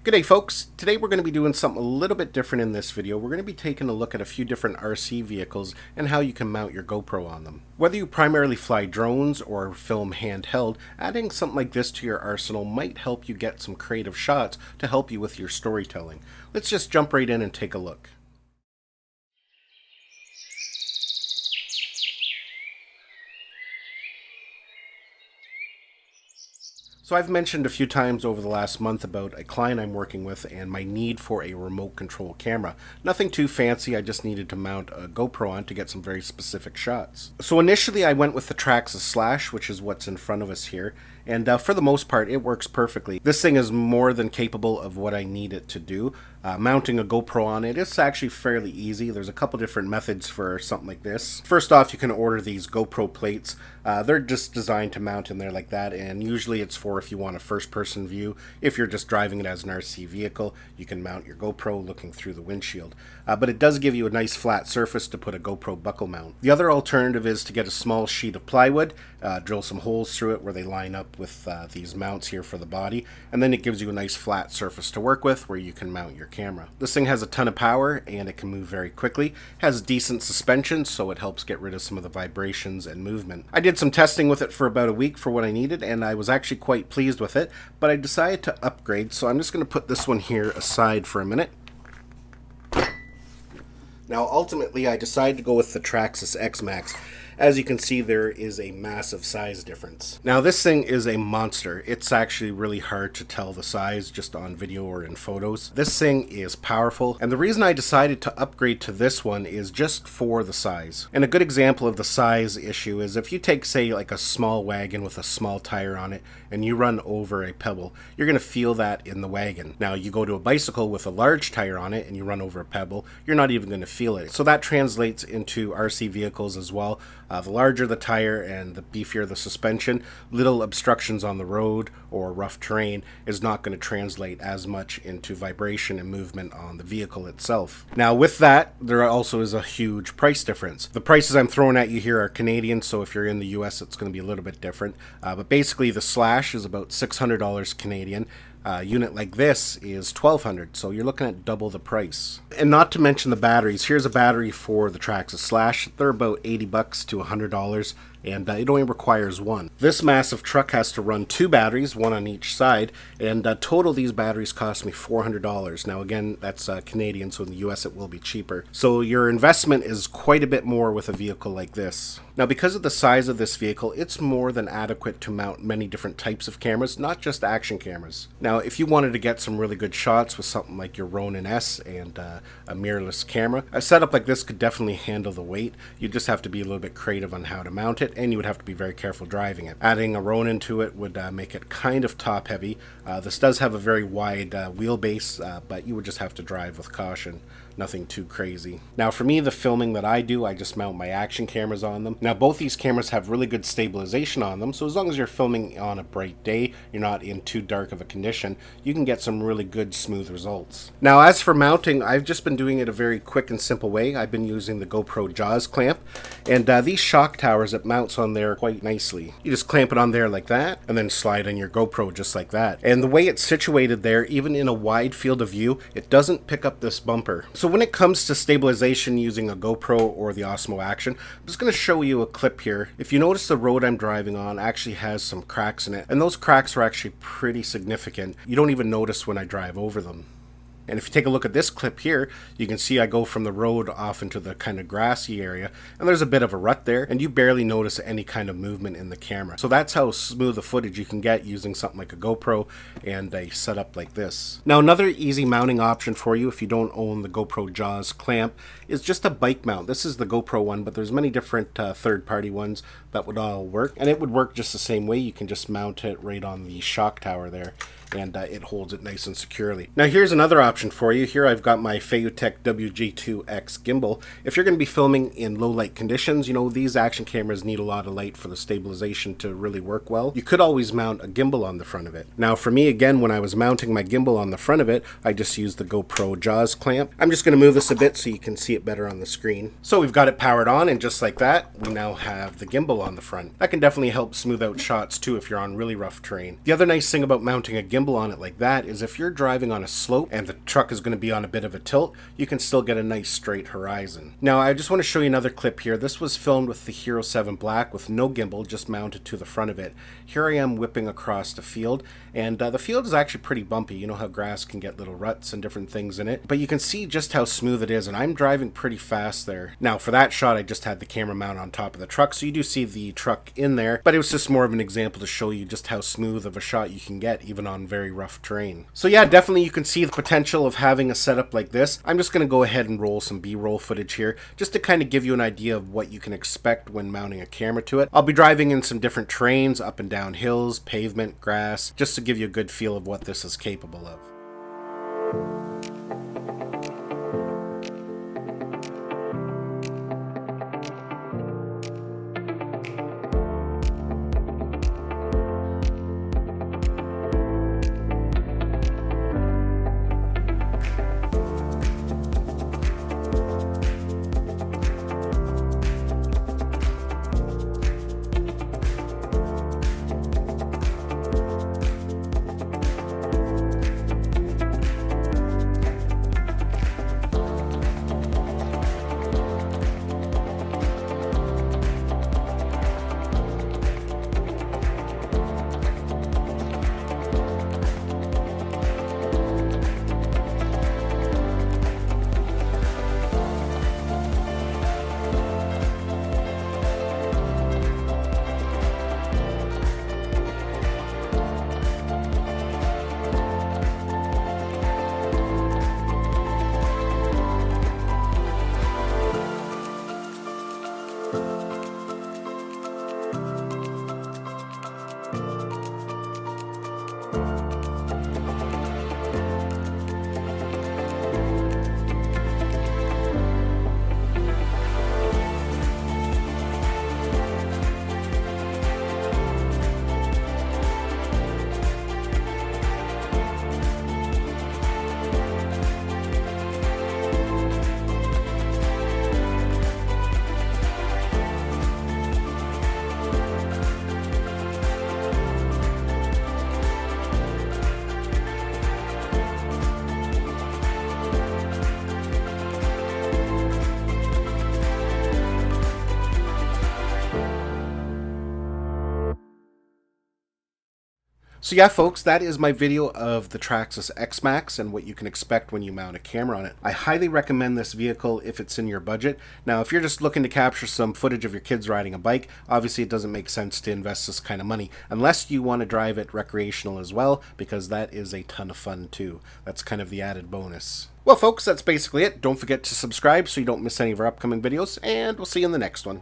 G'day folks, today we're going to be doing something a little bit different in this video. We're going to be taking a look at a few different RC vehicles and how you can mount your GoPro on them. Whether you primarily fly drones or film handheld, adding something like this to your arsenal might help you get some creative shots to help you with your storytelling. Let's just jump right in and take a look. So I've mentioned a few times over the last month about a client I'm working with and my need for a remote control camera. Nothing too fancy, I just needed to mount a GoPro on to get some very specific shots. So initially I went with the Traxxas Slash, which is what's in front of us here, and for the most part it works perfectly. This thing is more than capable of what I need it to do. Mounting a GoPro on it is actually fairly easy. There's a couple different methods for something like this. First off, you can order these GoPro plates. They're just designed to mount in there like that, and usually it's for if you want a first-person view. If you're just driving it as an RC vehicle, you can mount your GoPro looking through the windshield. But it does give you a nice flat surface to put a GoPro buckle mount. The other alternative is to get a small sheet of plywood, drill some holes through it where they line up with these mounts here for the body, and then it gives you a nice flat surface to work with where you can mount your camera. This thing has a ton of power and it can move very quickly. Has decent suspension, so it helps get rid of some of the vibrations and movement. I did some testing with it for about a week for what I needed, and I was actually quite pleased with it, but I decided to upgrade, so I'm just going to put this one here aside for a minute. Now ultimately I decided to go with the Traxxas X-Maxx. As you can see, there is a massive size difference. Now this thing is a monster. It's actually really hard to tell the size just on video or in photos. This thing is powerful, and the reason I decided to upgrade to this one is just for the size. And a good example of the size issue is if you take, say, like a small wagon with a small tire on it and you run over a pebble, you're going to feel that in the wagon. Now you go to a bicycle with a large tire on it and you run over a pebble, you're not even going to feel it. So that translates into RC vehicles as well. The larger the tire and the beefier the suspension, little obstructions on the road or rough terrain is not going to translate as much into vibration and movement on the vehicle itself. Now with that, there also is a huge price difference. The prices I'm throwing at you here are Canadian, so if you're in the US it's going to be a little bit different. But basically the Slash is about $600 Canadian. A unit like this is $1,200, so you're looking at double the price. And not to mention the batteries. Here's a battery for the Traxxas Slash. They're about $80 to $100, and it only requires one. This massive truck has to run two batteries, one on each side, and total these batteries cost me $400. Now again, that's Canadian, so in the US it will be cheaper. So your investment is quite a bit more with a vehicle like this. Now because of the size of this vehicle, it's more than adequate to mount many different types of cameras, not just action cameras. Now if you wanted to get some really good shots with something like your Ronin S and a mirrorless camera, a setup like this could definitely handle the weight. You just have to be a little bit creative on how to mount it, and you would have to be very careful driving it. Adding a Ronin to it would make it kind of top heavy. This does have a very wide wheelbase, but you would just have to drive with caution. Nothing too crazy. Now for me, the filming that I do, I just mount my action cameras on them. Now both these cameras have really good stabilization on them, so as long as you're filming on a bright day, you're not in too dark of a condition, you can get some really good smooth results. Now as for mounting, I've just been doing it a very quick and simple way. I've been using the GoPro Jaws clamp, and these shock towers, it mounts on there quite nicely. You just clamp it on there like that, and then slide on your GoPro just like that. And the way it's situated there, even in a wide field of view, it doesn't pick up this bumper. So when it comes to stabilization using a GoPro or the Osmo Action, I'm just going to show you a clip here. If you notice, the road I'm driving on actually has some cracks in it, and those cracks are actually pretty significant. You don't even notice when I drive over them. And if you take a look at this clip here, you can see I go from the road off into the kind of grassy area, and there's a bit of a rut there, and you barely notice any kind of movement in the camera. So that's how smooth the footage you can get using something like a GoPro and a setup like this. Now another easy mounting option for you if you don't own the GoPro Jaws clamp is just a bike mount. This is the GoPro one, but there's many different third-party ones that would all work, and it would work just the same way. You can just mount it right on the shock tower there, and it holds it nice and securely. Now here's another option for you. Here I've got my Feiyutech WG2X gimbal. If you're going to be filming in low light conditions, you know, these action cameras need a lot of light for the stabilization to really work well. You could always mount a gimbal on the front of it. Now for me, again, when I was mounting my gimbal on the front of it, I just used the GoPro Jaws clamp. I'm just going to move this a bit so you can see it better on the screen. So we've got it powered on, and just like that, we now have the gimbal gimbal on the front. That can definitely help smooth out shots too if you're on really rough terrain. The other nice thing about mounting a gimbal on it like that is if you're driving on a slope and the truck is going to be on a bit of a tilt, you can still get a nice straight horizon. Now I just want to show you another clip here. This was filmed with the Hero 7 Black with no gimbal, just mounted to the front of it. Here I am whipping across the field, and the field is actually pretty bumpy. You know how grass can get little ruts and different things in it, but you can see just how smooth it is, and I'm driving pretty fast there. Now for that shot I just had the camera mount on top of the truck, so you do see the truck in there, but it was just more of an example to show you just how smooth of a shot you can get even on very rough terrain. So yeah, definitely you can see the potential of having a setup like this. I'm just going to go ahead and roll some B-roll footage here just to kind of give you an idea of what you can expect when mounting a camera to it. I'll be driving in some different terrains, up and down hills, pavement, grass, just to give you a good feel of what this is capable of. So yeah folks, that is my video of the Traxxas X-Maxx and what you can expect when you mount a camera on it. I highly recommend this vehicle if it's in your budget. Now if you're just looking to capture some footage of your kids riding a bike, obviously it doesn't make sense to invest this kind of money unless you want to drive it recreational as well, because that is a ton of fun too. That's kind of the added bonus. Well folks, that's basically it. Don't forget to subscribe so you don't miss any of our upcoming videos, and we'll see you in the next one.